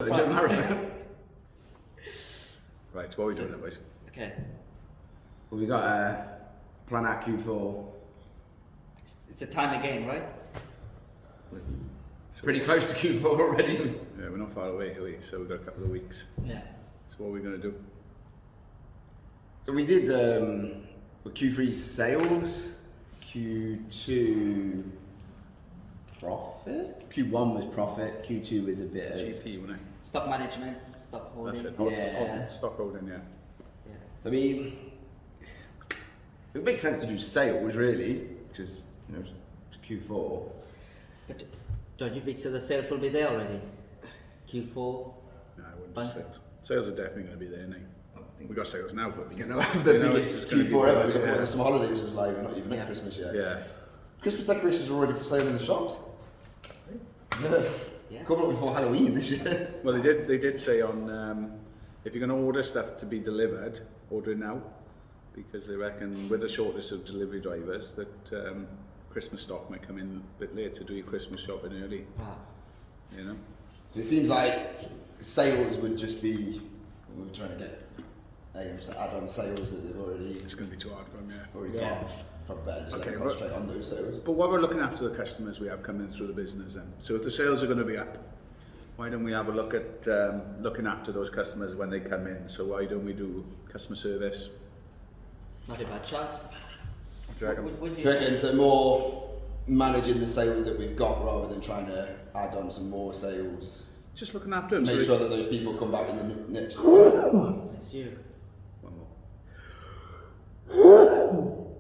Marathon. Right, what are we doing, boys? Okay. Well, we got plan out Q4. It's the time again, right? It's pretty close to Q4 already. Yeah, we're not far away, are we? So we've got a couple of weeks. Yeah. So what are we going to do? So we did Q3 sales, Q2 profit, Q1 was profit, Q2 was a bit of GP, wasn't it? Stock management, stock holding. That's it. Yeah. Stock holding, yeah. Yeah. I mean, it makes sense to do sales really, because it's Q4. But don't you think so the sales will be there already? Q4? No, I wouldn't do Fine. sales. Sales are definitely going to be there, Nate. We got sales now, but We're gonna have the biggest Q4 ever. We look at what the summer holidays was like. We're not even Yeah. at Christmas yet. yeah. Christmas decorations are already for sale in the shops. Yeah. Yeah. Coming up before Halloween this year. Well, they did say on if you're going to order stuff to be delivered, order it now, because they reckon with the shortage of delivery drivers that Christmas stock might come in a bit late to do your Christmas shopping early. Wow. You know. So it seems like sales would just be, we're trying to get aims to add on sales that they've already It's going to be too hard for them, yeah. already Yeah. got. Probably better just Okay, let them well- concentrate on those sales. But what we're looking after the customers we have coming through the business then. So if the sales are going to be up, why don't we have a look at looking after those customers when they come in? So why don't we do customer service? It's not a bad shot. Do you reckon? Would Do you reckon so more managing the sales that we've got rather than trying to add on some more sales? Just looking after them. Make so sure that those people come back in the next It's you. One more.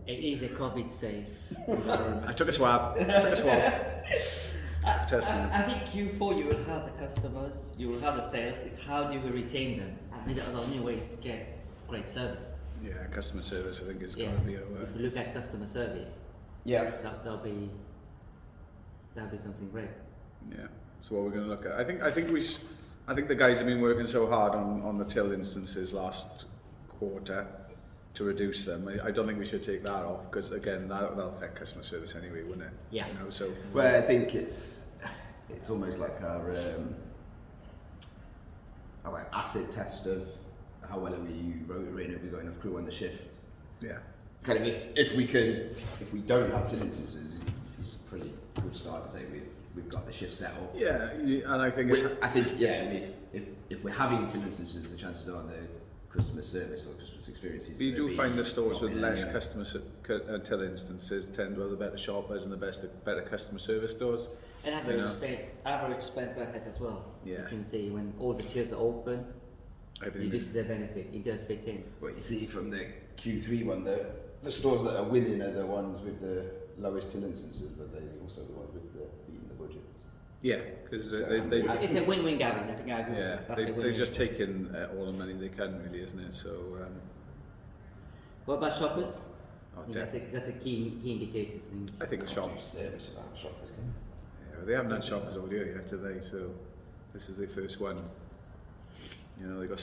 It is a COVID safe. I took a swab. Test me. I think Q4 you will have the customers, you will have the sales. It's how do we retain them? I mean, there are only ways to get great service. Yeah, customer service. I think it's Yeah. got to be If our. you look at customer service, Yeah. that'll be something great. Yeah. So what we're going to look at. I think the guys have been working so hard on the till instances last quarter to reduce them. I don't think we should take that off because again that'll affect customer service anyway, wouldn't it? Yeah. You know, so Well, I think it's almost like our acid test of how well are we rotoring, have we got enough crew on the shift. yeah. Kind of if we don't have till instances, it's a pretty good start to say we've got the shift set up. Yeah, and I think it's, I think yeah, if we're having till instances, the chances are the customer service or customer experience is you do gonna find be the stores with dropping less anyway. customer till instances tend to have the better shoppers and the better customer service stores. And You average spend per head as well. Yeah. You can see when all the tiers are open, Everything this is the benefit. It does fit in. What you see from the Q3 one, the stores that are winning are the ones with the lowest till instances, but they're also the ones with the beating the budgets. Yeah, because they It's a win-win, Gavin. I think I agree. with yeah you. That's a they win-win. just take in all the money they can, really, isn't it? So What about shoppers? oh, I think that's a key indicator. I think the Can't do shops. service without shoppers, can you? Yeah, they haven't had shoppers all year yet, have they? So this is their first one. You know, they got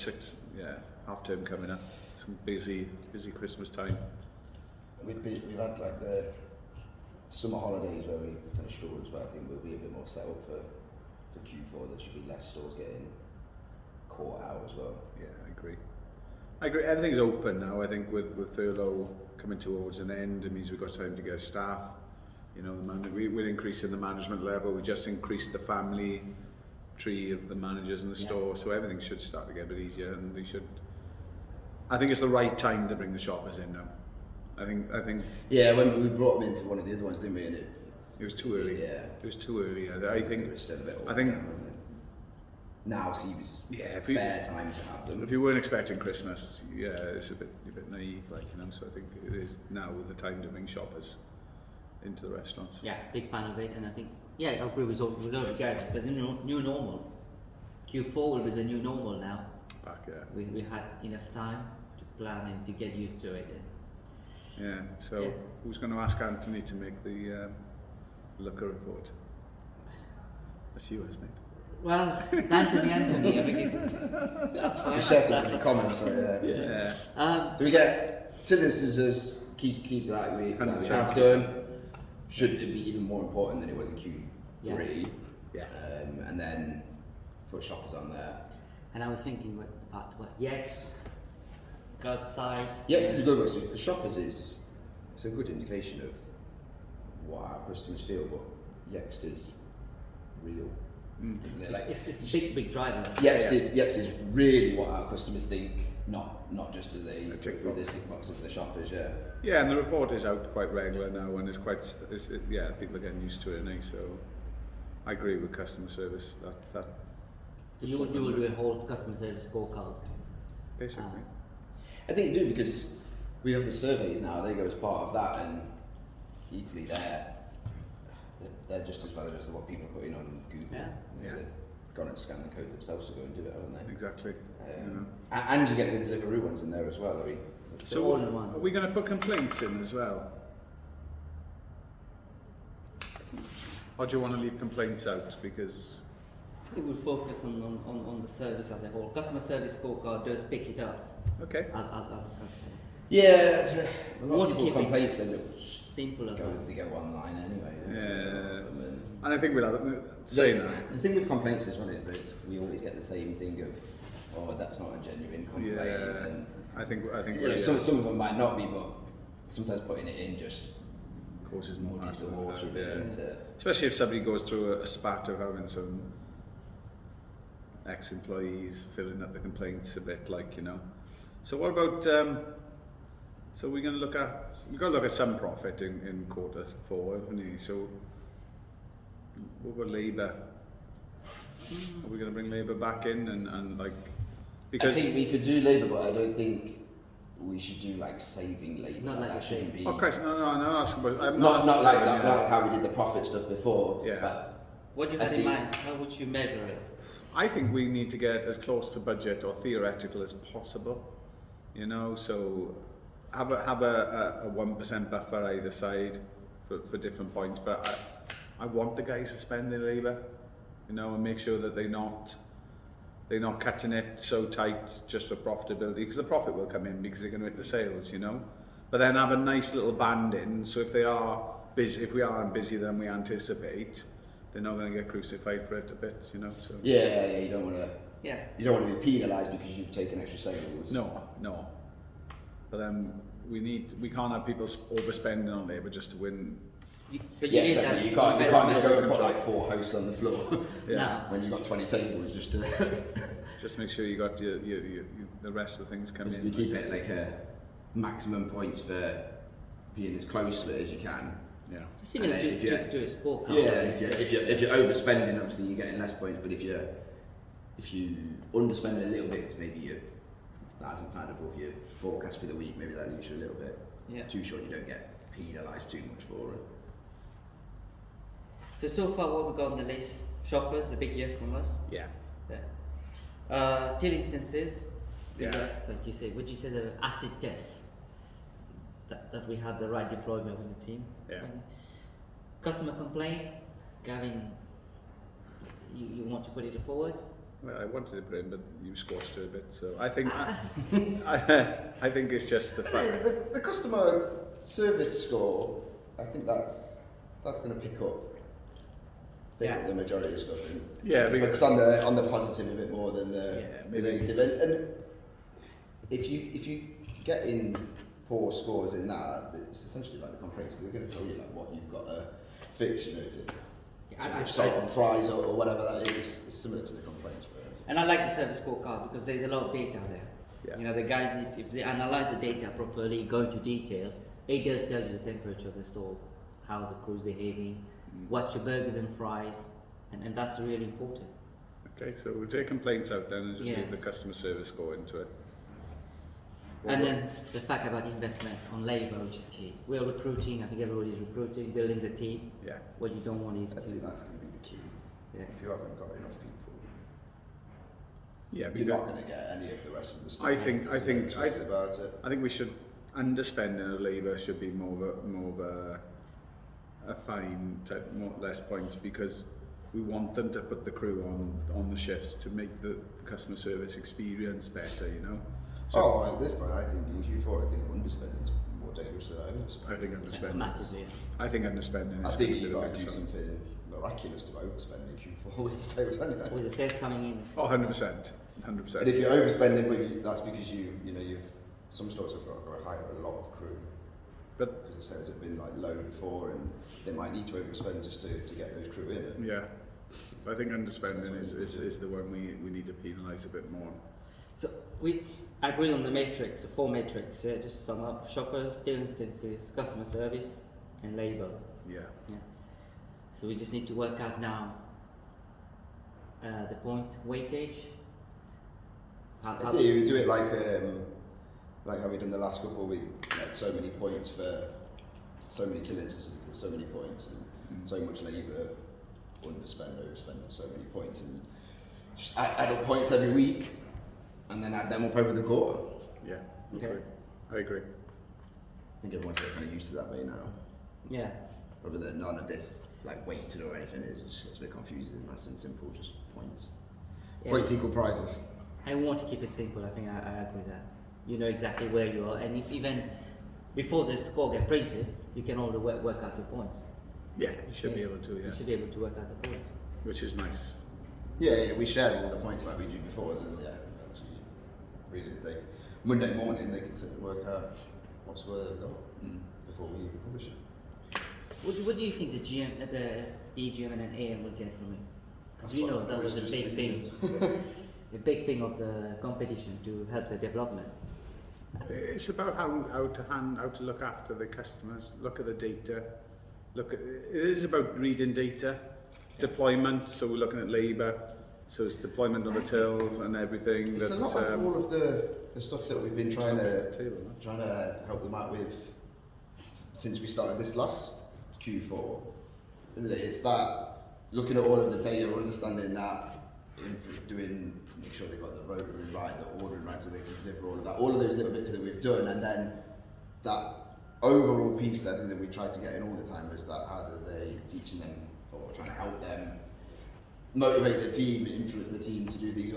half term coming up. Some busy Christmas time. We've had like the summer holidays where we've kind of struggled, but I think we'll be a bit more set up for Q4. There should be less stores getting caught out as well. Yeah, I agree. Everything's open now. I think with furlough coming towards an end, it means we've got time to get staff. You know, we're increasing the management level. We just increased the family tree of the managers in the Yeah. store, so everything should start to get a bit easier. And they should. I think it's the right time to bring the shoppers in now. I think Yeah, when we brought them in for one of the other ones, didn't we? And it it was too early. Yeah. It was too early. I think. it was still a bit I think- awkward, wasn't it? Now seems Yeah, if fair time to have them. If you weren't expecting Christmas, yeah, it's a bit naive, like, you know. So I think it is now the time to bring shoppers into the restaurants. Yeah, big fan of it, and I think I agree with all you guys. It's a new normal. Q4 will be the new normal now. Back, yeah. We had enough time to plan and to get used to it. Yeah. So Yeah. who's going to ask Anthony to make the Looker report? That's you, isn't it? Well, it's Anthony. I think that's fine. We share something in common, so yeah. Yeah. Do we get till instances? Keep like we 100%. have done. Should it be even more important than it was in Q3? Yeah. And then put shoppers on there. And I was thinking about Yex, curbside. Yes, it's a good one because shoppers it's a good indication of what our customers feel, but Yext is real, isn't it? Like It's a big driver. Yext is really what our customers think, not just do they A tick through the box. tick box of the shoppers. Yeah. Yeah, and the report is out quite regular now, and people are getting used to it, so I agree with customer service. That So you will do a whole customer service scorecard. basically. I think you do because we have the surveys now. They go as part of that, and equally they're just as valid as what people put in on Google. Yeah. You know, they've gone and scanned the code themselves to go and do it, haven't they? Exactly. And you get the Deliveroo ones in there as well. I mean, So all in one. Are we going to put complaints in as well? Or do you want to leave complaints out? Because We will focus on the service as a whole. Customer service scorecard does pick it up okay, as a customer. yeah, a We lot want of to people keep complaints it end up simple as well. they go online anyway. don't they? Yeah. And and I think we'll have saying that. the thing with complaints as well is that we always get the same thing of, oh, that's not a genuine complaint. Yeah, And I think you know, some of them might not be, but sometimes putting it in just causes more muddies the hassle. water a bit. Yeah. Isn't it? Especially if somebody goes through a spat of having some ex-employees filling up the complaints a bit, like, you know. So what about? So we're going to look at some profit in quarter four, haven't we? So what about labour? Are we going to bring labour back in and like because I think we could do labour, but I don't think we should do like saving labour. Not like that the shouldn't be. oh Christ, no, I'm not asking about. I'm Not like saying, that. yeah. Not like how we did the profit stuff before. Yeah. But What do you I have in think- mind? How would you measure it? I think we need to get as close to budget or theoretical as possible, you know, so have a 1% buffer either side for different points, but I want the guys to spend their labour, you know, and make sure that they're not cutting it so tight just for profitability, because the profit will come in because they're going to hit the sales, you know, but then have a nice little band in, so if we aren't busy than we anticipate, they're not going to get crucified for it a bit, you know. So yeah, you don't want to. Yeah. You don't want to be penalised because you've taken extra sales. no. But then we can't have people overspending on labour just to win. But Yeah, you need exactly. that You can't just investment. go and put like 4 hosts on the floor No. when you've got 20 tables just to. Just make sure you got your the rest of the things come in. You keep it like a maximum points for being as close to it as you can. Yeah. It's similar And to if you- a scorecard. Yeah, if you're overspending, obviously you're getting less points. But if you underspend a little bit, maybe you're £1,000 above your forecast for the week, maybe that leaves you a little bit too short. You don't get penalised too much for it. So far what we got on the list, shoppers, a big yes from us. Yeah. Yeah. Till instances, Yeah. that's, like you said, would you say the acid test? That we had the right deployment with the team. Yeah. Customer complaint, Gavin, you want to put it forward? Well, I wanted to put it in, but you squashed it a bit. So I think I think it's just the fact. The customer service score, I think that's going to pick up the majority of stuff. Yeah, focus on the positive a bit more than the negative. And if you get in poor scores in that, it's essentially like the complaints. They're going to tell you like what you've got to fix. You know, is it too much salt on fries or whatever that is? It's similar to the complaints. And I like the service scorecard because there's a lot of data there. Yeah. You know, the guys need to, if they analyze the data properly, go into detail, it does tell you the temperature of the store, how the crew's behaving, what's your burgers and fries, and that's really important. Okay, so we'll take complaints out then and just Yes. leave the customer service score into it. And then the fact about investment on labour, which is key. We're recruiting, I think everybody's recruiting, building the team. Yeah. What you don't want is I think to, that's going to be the key. yeah. If you haven't got enough people, Yeah, you're not going to get any of the rest of the stuff. I think about it. I think we should underspending of labour should be more of a fine type, less points, because we want them to put the crew on the shifts to make the customer service experience better, you know. So At this point, I think in Q4, I think underspending is more dangerous than overspending. I think underspending. Massively. I think underspending. I is think a bit you've of got a to do concern. something miraculous to overspend in Q4 with the sales anyway. With the sales coming in. Oh, 100%. 100%. And if you're overspending, that's because you've some stores have got to hire a lot of crew. But because the sales have been like low before, and they might need to overspend just to get those crew in. yeah, I think underspending is the one we need to penalise a bit more. So we agree on the metrics, the 4 metrics. Just sum up: shoppers, deal instances, customer service, and labour. Yeah. Yeah. So we just need to work out now the point weightage. How You do it like how we done the last couple. We had so many points for so many till instances, so many points, and so much labour, underspend, overspend, so many points, and just add up points every week, and then add them up over the quarter. Yeah. Okay. I agree. I think everyone's kind of used to that way now. Yeah. Rather than none of this like weighted or anything, it's a bit confusing. Nice and simple, just points. Yeah. Points equal prizes. I want to keep it simple. I think I agree with that. You know exactly where you are, and even before the score get printed, you can already work out your points. Yeah, you should be able to. Yeah. You should be able to work out the points. Which is nice. Yeah, we shared all the points like we did before. Then actually, really, Monday morning they can sit and work out what score they've got before we even publish it. What do you think the DGM&AM will get from it? Because you know that was a big thing. A big thing of the competition to help the development. It's about how to look after the customers, look at the data, it is about reading data, deployment, so we're looking at labour, so it's deployment on the tills and everything. It's a lot of all of the stuff that we've been trying to help them out with since we started this last Q4, isn't it? It's that looking at all of the data, understanding that, make sure they've got the rotary right, the ordering right, so they can deliver all of that. All of those little bits that we've done, and then that overall piece that I think that we try to get in all the time is that how do they teaching them or trying to help them motivate the team, influence the team to do things,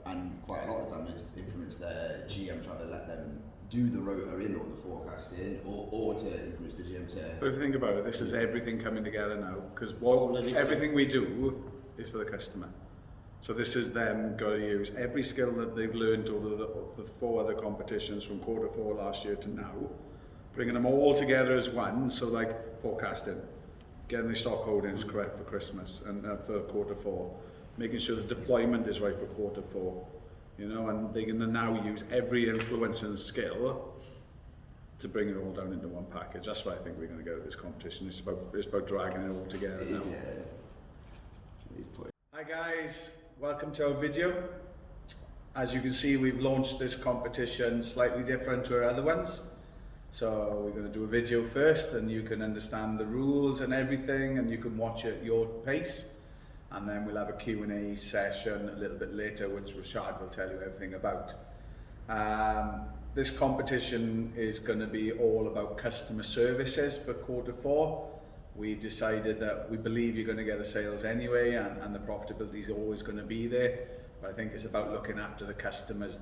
and quite a lot of the time is influence their GM, trying to let them do the rotor in or the forecasting, or to influence the GM to. But if you think about it, this is everything coming together now, because everything we do is for the customer. So this is them got to use every skill that they've learned over the 4 other competitions from Q4 last year to now, bringing them all together as one. So like forecasting, getting the stock holdings correct for Christmas and for Q4, making sure the deployment is right for Q4, and they can now use every influence and skill to bring it all down into one package. That's what I think we're going to get at this competition. It's about dragging it all together now. Hi guys. Welcome to our video. As you can see, we've launched this competition slightly different to our other ones. So we're going to do a video first, and you can understand the rules and everything, and you can watch at your pace. And then we'll have a Q&A session a little bit later, which Rashad will tell you everything about. This competition is going to be all about customer services for Q4. We've decided that we believe you're going to get the sales anyway, and the profitability is always going to be there. But I think it's about looking after the customers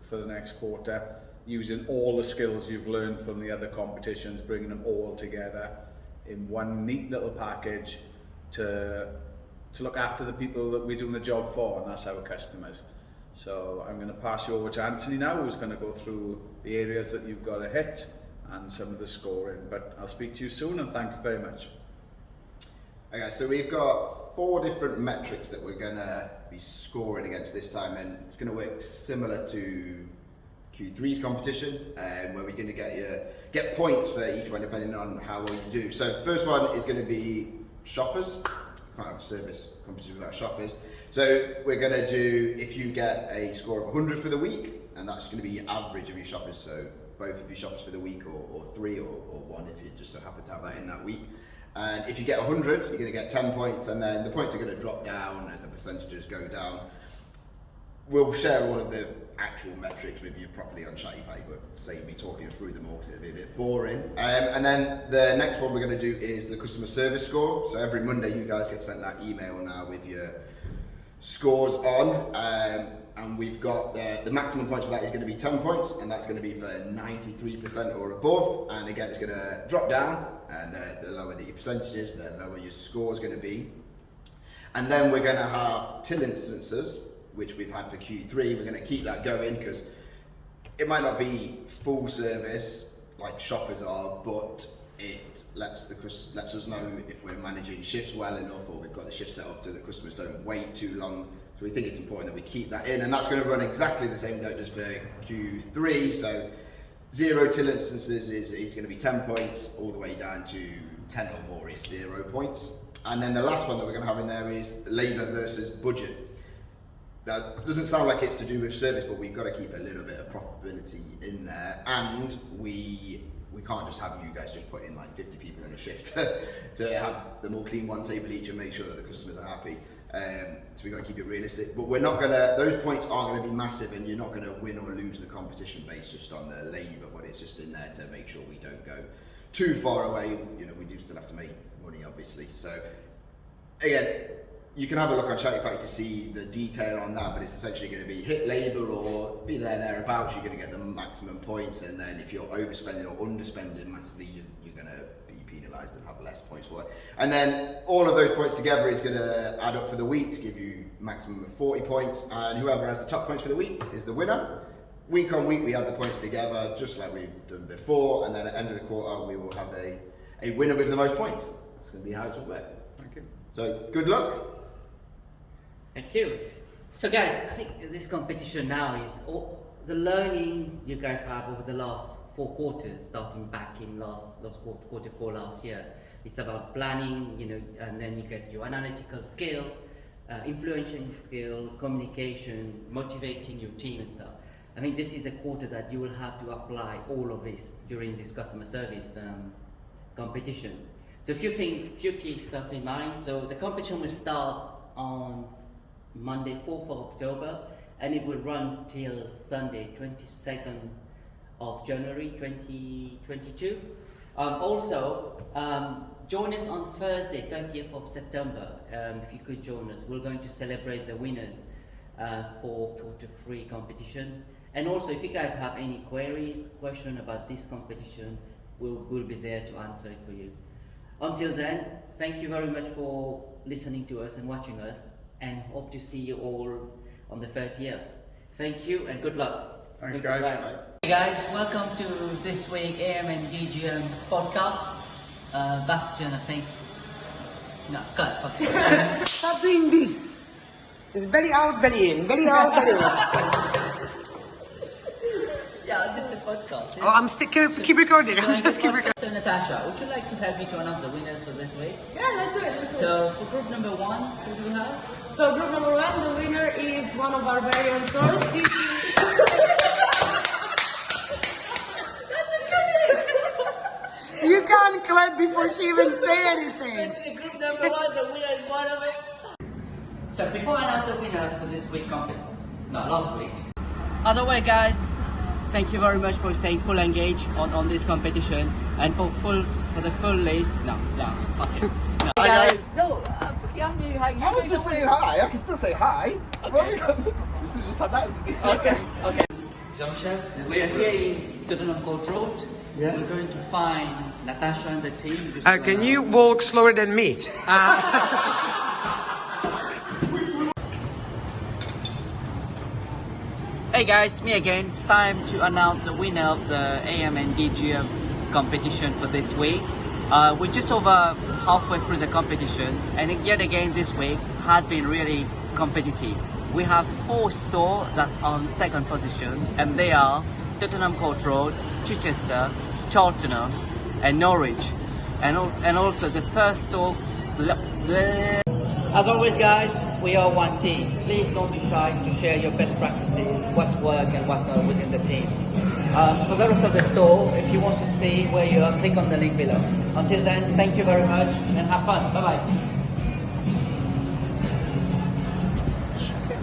for the next quarter, using all the skills you've learned from the other competitions, bringing them all together in one neat little package to look after the people that we're doing the job for, and that's our customers. So I'm going to pass you over to Anthony now, who's going to go through the areas that you've got to hit and some of the scoring, but I'll speak to you soon, and thank you very much. Okay, so we've got 4 different metrics that we're going to be scoring against this time, and it's going to work similar to Q3's competition, where we're going to get points for each one depending on how well you do. So first one is going to be shoppers. Can't have service competition without shoppers. So we're going to do, if you get a score of 100 for the week, and that's going to be average of your shoppers, so both of your shoppers for the week, or 3 or 1 if you just so happen to have that in that week. And if you get 100, you're going to get 10 points, and then the points are going to drop down as the percentages go down. We'll share all of the actual metrics with you properly on Chatty Patty, but save me talking through them all because it'll be a bit boring. And then the next one we're going to do is the customer service score. So every Monday you guys get sent that email now with your scores on, and we've got the maximum points for that is going to be 10 points, and that's going to be for 93% or above. And again, it's going to drop down, and the lower the percentage is, the lower your score is going to be. And then we're going to have till instances, which we've had for Q3. We're going to keep that going because it might not be full service like shoppers are, but it lets us know if we're managing shifts well enough, or we've got the shift set up so that customers don't wait too long. So we think it's important that we keep that in, and that's going to run exactly the same as it does for Q3. So 0 till instances is going to be 10 points, all the way down to 10 or more is 0 points. And then the last one that we're going to have in there is labour versus budget. Now, it doesn't sound like it's to do with service, but we've got to keep a little bit of profitability in there, and we can't just have you guys just put in like 50 people in a shift to have them all clean one table each and make sure that the customers are happy. So we've got to keep it realistic, but we're not going to, those points aren't going to be massive, and you're not going to win or lose the competition based just on the labour, but it's just in there to make sure we don't go too far away. You know, we do still have to make money, obviously. So again, you can have a look on Chatty Pack to see the detail on that, but it's essentially going to be hit labour or be thereabouts. You're going to get the maximum points, and then if you're overspending or underspending massively, you're going to be penalised and have less points for it. And then all of those points together is going to add up for the week to give you maximum of 40 points, and whoever has the top points for the week is the winner. Week on week we add the points together just like we've done before, and then at the end of the quarter we will have a winner with the most points. That's going to be how it's will work. Thank you. So good luck. Thank you. So guys, I think this competition now is all the learning you guys have over the last 4 quarters, starting back in last quarter 4 last year. It's about planning, you know, and then you get your analytical skill, influencing skill, communication, motivating your team and stuff. I mean, this is a quarter that you will have to apply all of this during this customer service competition. So a few key stuff in mind. So the competition will start on Monday 4th of October, and it will run till Sunday 22nd of January 2022. Join us on Thursday 30th of September, if you could join us. We're going to celebrate the winners for quarter 3 competition. And also, if you guys have any question about this competition, we'll be there to answer it for you. Until then, thank you very much for listening to us and watching us, and hope to see you all on the 30th. Thank you and good luck. Thanks, guys. Hey guys, welcome to this week AM and DGM podcast. Bastian, I think. No, cut. Okay. Just stop doing this. It's belly out, belly in. Belly out, belly in. Yeah, this is a podcast. Yeah? Oh, I'm still keep recording. I'm just keep recording. So Natasha, would you like to help me to announce the winners for this week? Yeah, let's do it. So for group number 1, who do we have? So group number 1, the winner is one of our very own stores. This is... You can't clap before she even say anything. Especially group number 1, the winner is one of it. So before I announce the winner for this week last week. Other way guys, thank you very much for staying full engaged on this competition, and for the full list. Okay. No. Hi guys. No, I was just saying hi. I can still say hi. Okay. We should have just had that as the Okay. Jean-Michel, we are here in Tottenham Court Road. Yeah. We're going to find Natasha and the team. Can you walk slower than me? Hey guys, me again. It's time to announce the winner of the AM and DGM competition for this week. We're just over halfway through the competition, and yet again this week has been really competitive. We have 4 stores that are on 2nd position, and they are Tottenham Court Road, Chichester, Cheltenham and Norwich, and also the first store. As always guys, we are one team. Please don't be shy to share your best practices, what's work and what's not within the team. For the rest of the store, if you want to see where you are, click on the link below. Until then, thank you very much and have fun. Bye bye.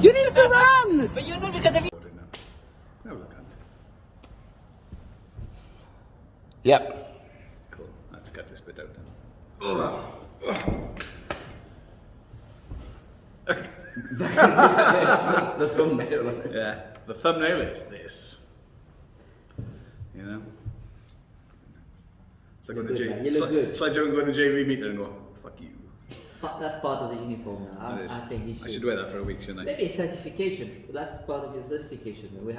You need to run! But you know, because of you. No, look, can't. Yep. Cool. I have to cut this bit out then. the thumbnail on it. Yeah, the thumbnail is this. You know? It's like You when look the good, man. You look good. It's like going to the JV meeting and go, fuck you. But that's part of the uniform now. That is. I think you should. I should wear that for a week, shouldn't I? Maybe a certification. That's part of your certification. We